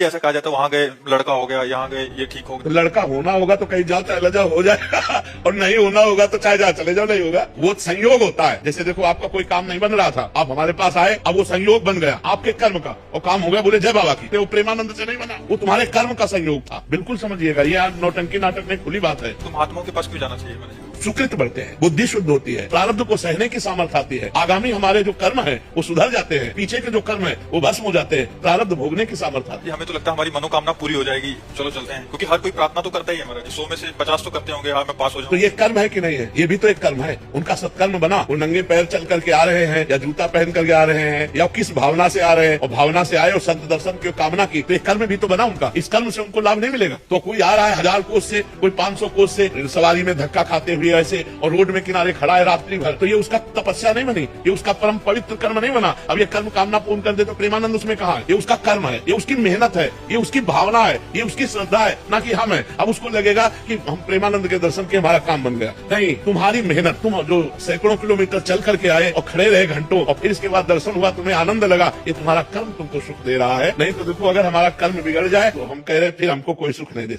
ऐसा कहा जाता है वहाँ गए लड़का हो गया, यहाँ गए ये ठीक हो तो गया। लड़का होना होगा तो कहीं जाओ चले जाओ हो जाएगा और नहीं होना होगा तो चाहे जहाँ चले जाओ नहीं होगा। वो संयोग होता है। जैसे देखो आपका कोई काम नहीं बन रहा था, आप हमारे पास आए, अब वो संयोग बन गया आपके कर्म का और काम हो गया। बोले जय बाबा की, तो वो प्रेमानंद से नहीं बना, वो तुम्हारे कर्म का संयोग था। बिल्कुल समझिएगा, ये नौटंकी नाटक में खुली बात है। तो महात्माओं के पास क्यों जाना चाहिए मैंने? सुकृत बढ़ते हैं, बुद्धि शुद्ध होती है, प्रारब्ध को सहने की सामर्थ्य आती है, आगामी हमारे जो कर्म है वो सुधर जाते हैं, पीछे के जो कर्म है वो भस्म हो जाते हैं, प्रारब्ध भोगने की सामर्थ्य आती है। ये हमें तो लगता है हमारी मनोकामना पूरी हो जाएगी, चलो चलते हैं, क्योंकि हर कोई प्रार्थना तो करता ही है हमारा। 100 में से 50 तो करते होंगे हाँ मैं पास हो तो जाऊँ। ये कर्म है कि नहीं है? ये भी तो एक कर्म है। उनका सत्कर्म बना, वो नंगे पैर चल करके आ रहे हैं या जूता पहन करके आ रहे हैं या किस भावना से आ रहे हैं, और भावना से आए और संत दर्शन की कामना की, तो एक कर्म भी तो बना उनका। इस कर्म से उनको लाभ नहीं मिलेगा। तो कोई आ रहा है 1000 कोस से, कोई 500 कोस से सवारी में धक्का खाते हुए ऐसे और रोड में किनारे खड़ा है रात्रि भर, तो ये उसका तपस्या नहीं बनी, ये उसका परम पवित्र कर्म नहीं बना। अब ये कर्म कामना पूर्ण कर दे तो प्रेमानंद उसमें कहा है? ये उसका कर्म है, ये उसकी मेहनत है, ये उसकी भावना है, ये उसकी श्रद्धा है, ना कि हम है। अब उसको लगेगा कि हम प्रेमानंद के दर्शन के हमारा काम बन गया। नहीं, तुम्हारी मेहनत, तुम जो सैकड़ों किलोमीटर चल करके आए और खड़े रहे घंटों और फिर इसके बाद दर्शन हुआ, तुम्हें आनंद लगा, ये तुम्हारा कर्म तुमको सुख दे रहा है। नहीं तो देखो अगर हमारा कर्म बिगड़ जाए तो हम कह रहे फिर हमको कोई सुख नहीं दे।